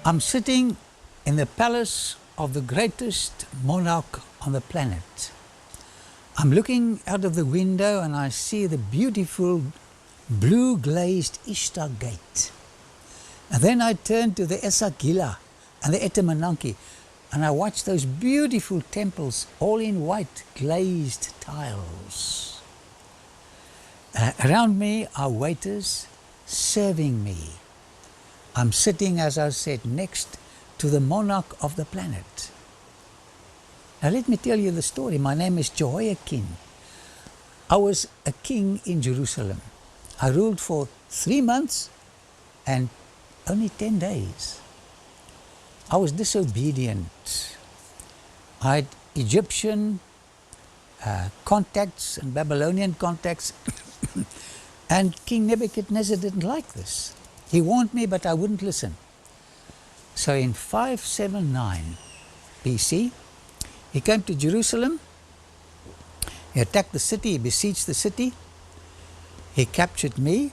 I'm sitting in the palace of the greatest monarch on the planet. I'm looking out of the window and I see the beautiful blue glazed Ishtar Gate. And then I turn to the Esagila and the Etemenanki and I watch those beautiful temples all in white glazed tiles. Around me are waiters serving me. I'm sitting, as I said, next to the monarch of the planet. Now let me tell you the story. My name is Jehoiachin. I was a king in Jerusalem. I ruled for 3 months and only 10 days. I was disobedient. I had Egyptian contacts and Babylonian contacts and King Nebuchadnezzar didn't like this. He warned me, but I wouldn't listen. So in 579 BC, he came to Jerusalem. He attacked the city, he besieged the city. He captured me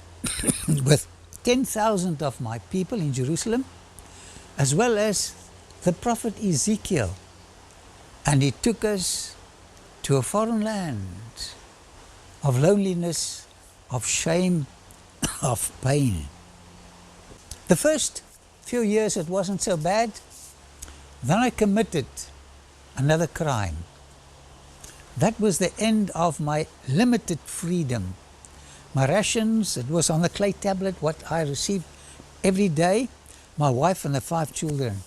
with 10,000 of my people in Jerusalem, as well as the prophet Ezekiel. And he took us to a foreign land of loneliness, of shame, of pain. The first few years it wasn't so bad. Then I committed another crime. That was the end of my limited freedom. My rations, it was on the clay tablet, what I received every day, my wife and the 5 children.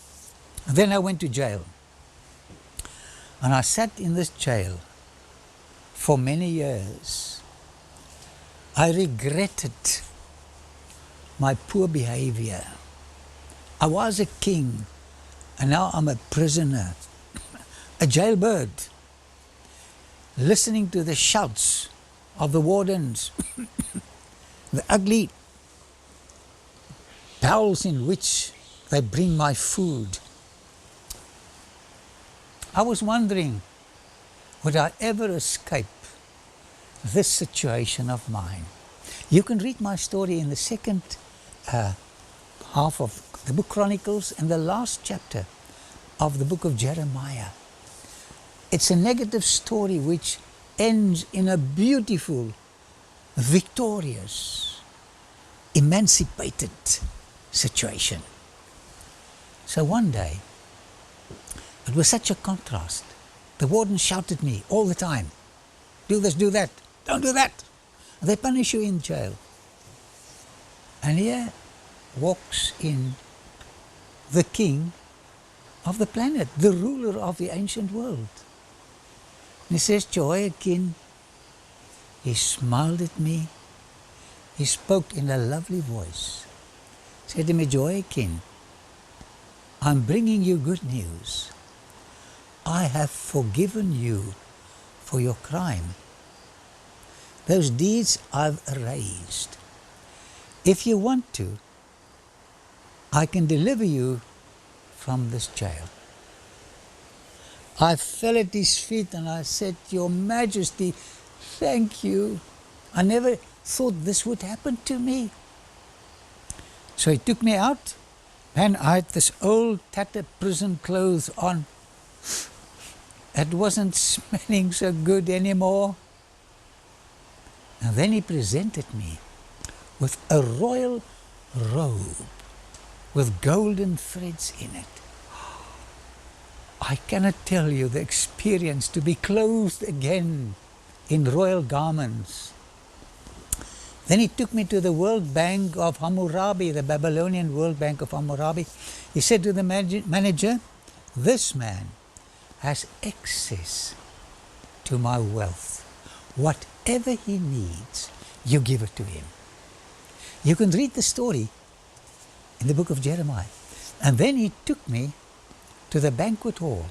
And then I went to jail. And I sat in this jail for many years. I regretted my poor behavior. I was a king, and now I'm a prisoner, a jailbird, listening to the shouts of the wardens, the ugly bowls in which they bring my food. I was wondering, would I ever escape this situation of mine? You can read my story in the second half of the book Chronicles and the last chapter of the book of Jeremiah. It's a negative story which ends in a beautiful, victorious, emancipated situation. So one day, it was such a contrast. The warden shouted at me all the time, do this, do that, don't do that. They punish you in jail. And here walks in the king of the planet, the ruler of the ancient world. And he says, Jehoiachin, he smiled at me. He spoke in a lovely voice. He said to me, Jehoiachin, I'm bringing you good news. I have forgiven you for your crime. Those deeds I've erased. If you want to, I can deliver you from this jail. I fell at his feet and I said, Your Majesty, thank you. I never thought this would happen to me. So he took me out and I had this old tattered prison clothes on. It wasn't smelling so good anymore. And then he presented me with a royal robe with golden threads in it. I cannot tell you the experience to be clothed again in royal garments. Then he took me to the World Bank of Hammurabi, the Babylonian World Bank of Hammurabi. He said to the manager, this man has access to my wealth. Whatever he needs, you give it to him. You can read the story in the book of Jeremiah. And then he took me to the banquet hall.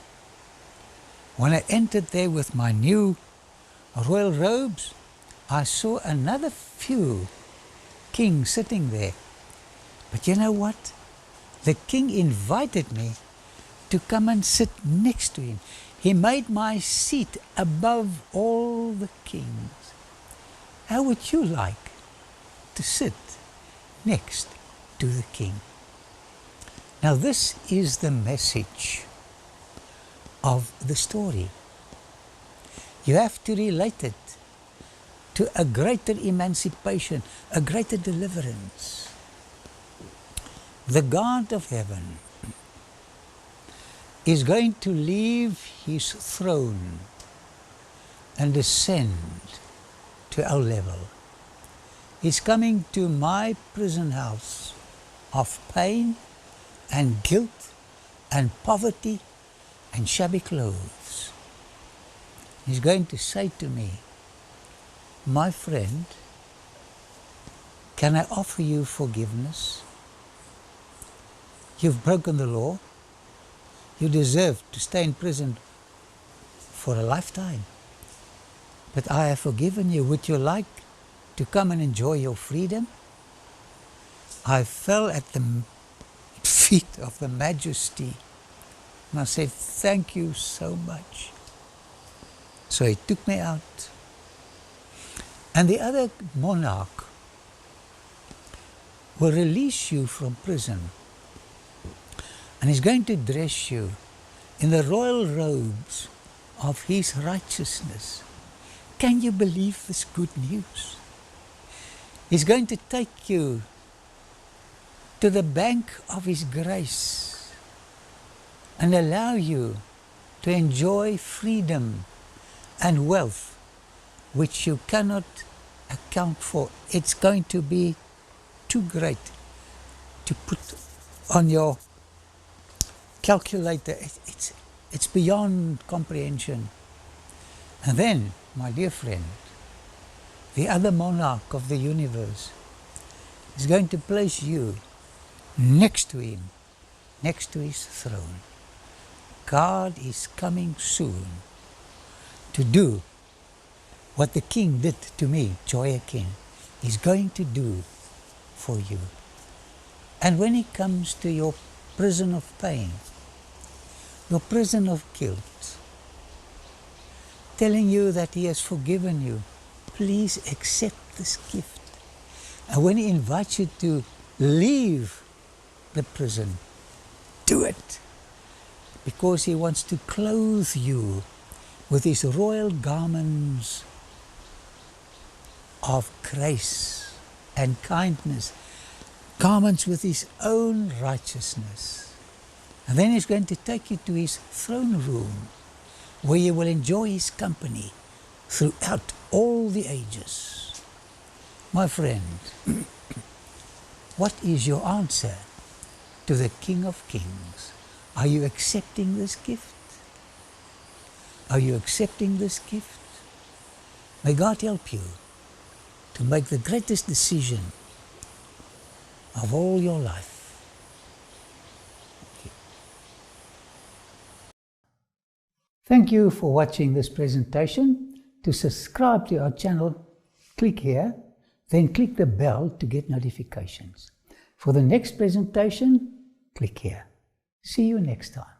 When I entered there with my new royal robes, I saw another few kings sitting there. But you know what? The king invited me to come and sit next to him. He made my seat above all the kings. How would you like to sit next to the king? Now this is the message of the story. You have to relate it to a greater emancipation, a greater deliverance. The God of heaven is going to leave his throne and descend to our level. He's coming to my prison house of pain and guilt and poverty and shabby clothes. He's going to say to me, my friend, can I offer you forgiveness? You've broken the law. You deserve to stay in prison for a lifetime. But I have forgiven you. Would you like to come and enjoy your freedom? I fell at the feet of the Majesty and I said, thank you so much. So he took me out. And the other monarch will release you from prison. And he's going to dress you in the royal robes of his righteousness. Can you believe this good news? He's going to take you to the bank of his grace and allow you to enjoy freedom and wealth which you cannot account for. It's going to be too great to put on your calculator. It's beyond comprehension. And then, my dear friend, the other monarch of the universe is going to place you next to him, next to his throne. God is coming soon to do what the king did to me, Jehoiachin. He's going to do for you. And when he comes to your prison of pain, your prison of guilt, telling you that he has forgiven you, please accept this gift. And when he invites you to leave the prison, do it. Because he wants to clothe you with his royal garments of grace and kindness, garments with his own righteousness. And then he's going to take you to his throne room, where you will enjoy his company throughout all the ages. My friend, what is your answer to the King of Kings? Are you accepting this gift? Are you accepting this gift? May God help you to make the greatest decision of all your life. Thank you for watching this presentation. To subscribe to our channel, click here, then click the bell to get notifications. For the next presentation, click here. See you next time.